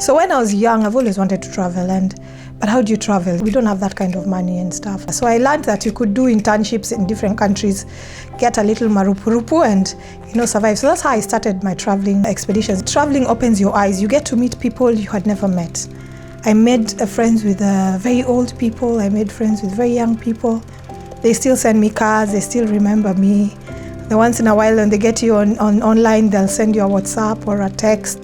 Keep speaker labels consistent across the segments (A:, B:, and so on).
A: So when I was young, I've always wanted to travel, but how do you travel? We don't have that kind of money and stuff. So I learned that you could do internships in different countries, get a little marupurupu and, survive. So that's how I started my traveling expeditions. Traveling opens your eyes. You get to meet people you had never met. I made friends with very old people. I made friends with very young people. They still send me cards. They still remember me. The once in a while when they get you on online, they'll send you a WhatsApp or a text.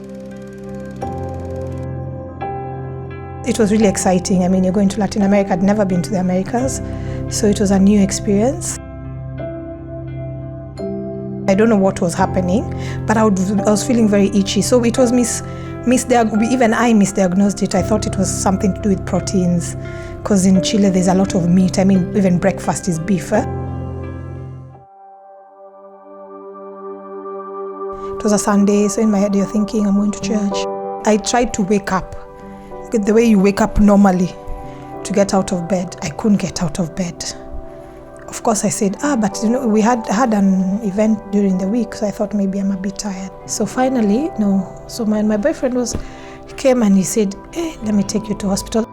A: It was really exciting. I mean, you're going to Latin America. I'd never been to the Americas, so it was a new experience. I don't know what was happening, but I was feeling very itchy. So it was even I misdiagnosed it. I thought it was something to do with proteins, because in Chile there's a lot of meat. I mean, even breakfast is beef. It was a Sunday, so in my head you're thinking, I'm going to church. I tried to wake up the way you wake up normally to get out of bed. I couldn't get out of bed. Of course I said, but we had an event during the week, so I thought maybe I'm a bit tired. So finally, no. So my boyfriend came and he said, hey, let me take you to hospital.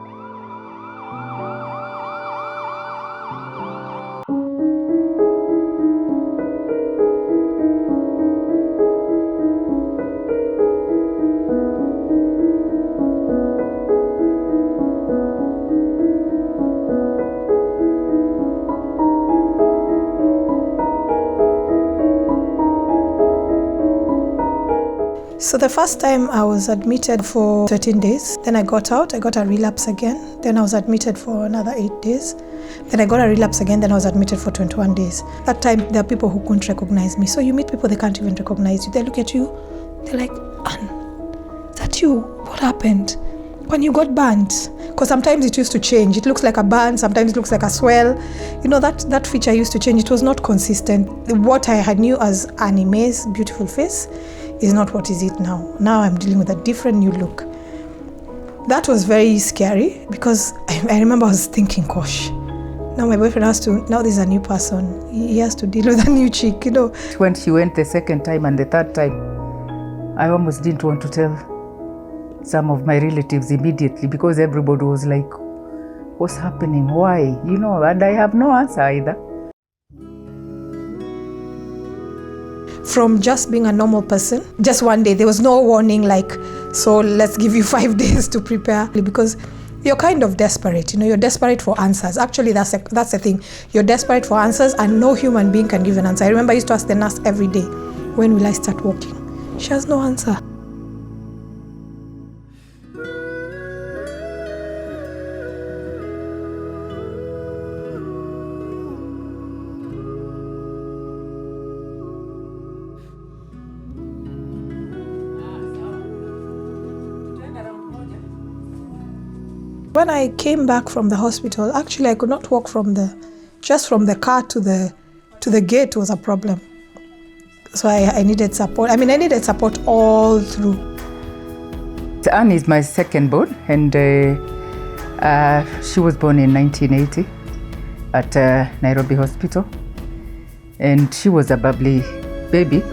A: So the first time I was admitted for 13 days, then I got out, I got a relapse again, then I was admitted for another 8 days, then I got a relapse again, then I was admitted for 21 days. That time there are people who couldn't recognize me. So you meet people, they can't even recognize you. They look at you, they're like, Anne, is that you? What happened? When you got burned? Because sometimes it used to change. It looks like a burn, sometimes it looks like a swell. That feature used to change. It was not consistent. What I had knew as Anime's beautiful face is not what is it now. Now I'm dealing with a different new look. That was very scary because I remember I was thinking, gosh, now my boyfriend now there's a new person. He has to deal with a new chick,
B: When she went the second time and the third time, I almost didn't want to tell some of my relatives immediately because everybody was like, what's happening? Why? And I have no answer either.
A: From just being a normal person, just one day, there was no warning like, so let's give you 5 days to prepare, because you're kind of desperate, you're desperate for answers. Actually, that's the thing. You're desperate for answers and no human being can give an answer. I remember I used to ask the nurse every day, when will I start walking? She has no answer. When I came back from the hospital, actually I could not walk from the car to the gate was a problem. So I needed support. I needed support all through.
B: Anne is my second born, and she was born in 1980 at Nairobi Hospital. And she was a bubbly baby,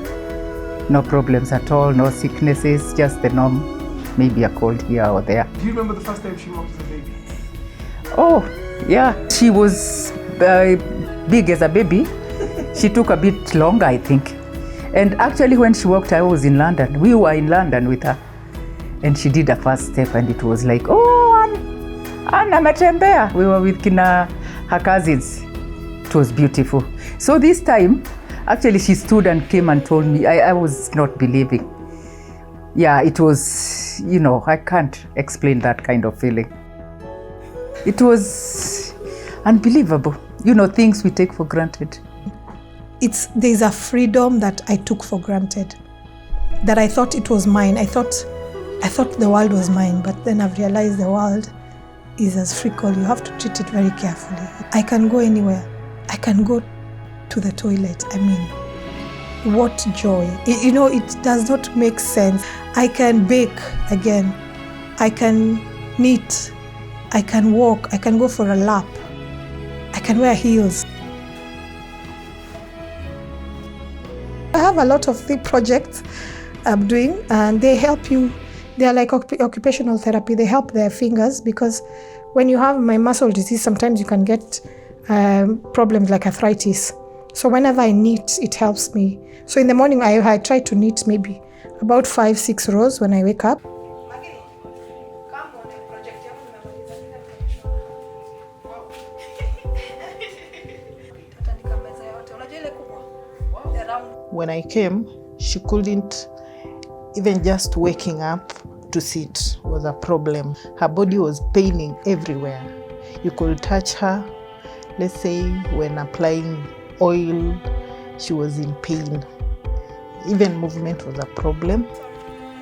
B: no problems at all, no sicknesses, just the norm. Maybe a cold here or there.
C: Do you remember the first time she walked as a baby?
B: Oh, yeah. She was big as a baby. She took a bit longer, I think. And actually, when she walked, I was in London. We were in London with her. And she did a first step, and it was like, oh, Anna ametembea. We were with her cousins. It was beautiful. So this time, actually, she stood and came and told me. I was not believing. Yeah, it was, I can't explain that kind of feeling. It was unbelievable. Things we take for granted.
A: There's a freedom that I took for granted, that I thought it was mine. I thought the world was mine, but then I've realized the world is as fickle. You have to treat it very carefully. I can go anywhere. I can go to the toilet. What joy. It does not make sense. I can bake again. I can knit. I can walk. I can go for a lap. I can wear heels. I have a lot of projects I'm doing, and they help you They are like occupational therapy. They help their fingers because when you have my muscle disease, sometimes you can get problems like arthritis. So whenever I knit, it helps me. So in the morning, I try to knit maybe about 5-6 rows when I wake up.
D: When I came, she couldn't, even just waking up to sit was a problem. Her body was paining everywhere. You could touch her, let's say when applying oil, she was in pain. Even movement was a problem.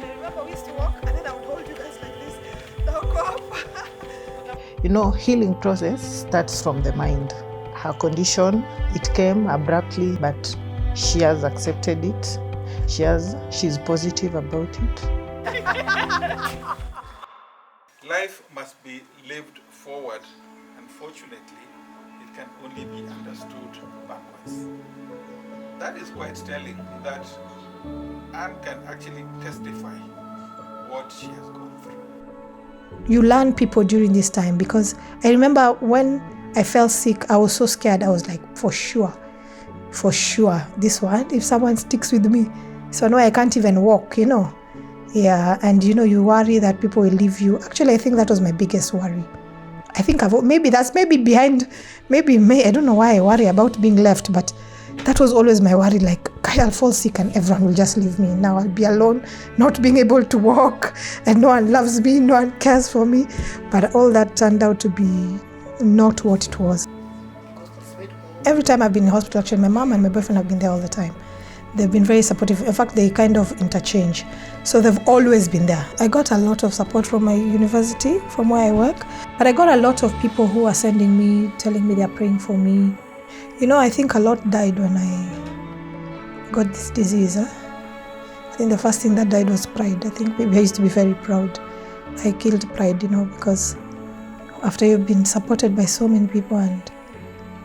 A: Remember, we used to walk and then I would hold you guys like this. Now go up.
D: You know, healing process starts from the mind. Her condition, it came abruptly, but she has accepted it. She's positive about it.
E: Life must be lived forward. Unfortunately, it can only be understood backwards. That is quite telling that Anne can actually testify what she has gone through.
A: You learn people during this time because I remember when I felt sick, I was so scared. I was like, for sure, this one, if someone sticks with me, so no, I can't even walk, you know. Yeah, and you know, you worry that people will leave you. Actually, I think that was my biggest worry. I think maybe behind, I don't know why I worry about being left, but that was always my worry, like, I'll fall sick and everyone will just leave me. Now I'll be alone, not being able to walk, and no one loves me, no one cares for me. But all that turned out to be not what it was. Every time I've been in hospital, actually, my mom and my boyfriend have been there all the time. They've been very supportive. In fact, they kind of interchange. So they've always been there. I got a lot of support from my university, from where I work. But I got a lot of people who are sending me, telling me they're praying for me. You know, I think a lot died when I got this disease. I think the first thing that died was pride. I think maybe I used to be very proud. I killed pride, you know, because after you've been supported by so many people and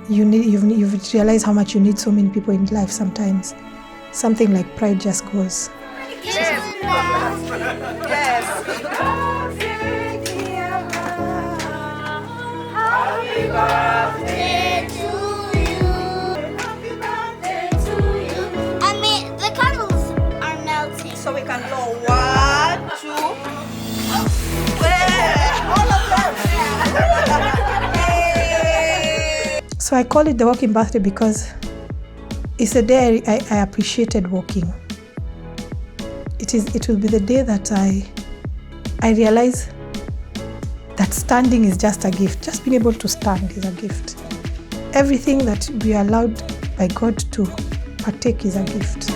A: you've realized how much you need so many people in life sometimes. Something like pride just goes.
F: Yes. Happy birthday to you. Happy birthday to you. I mean, the candles are melting. So we can blow 1, 2. All of them.
A: So I call it the walking birthday because it's a day I appreciated walking. It will be the day that I realize that standing is just a gift. Just being able to stand is a gift. Everything that we are allowed by God to partake is a gift.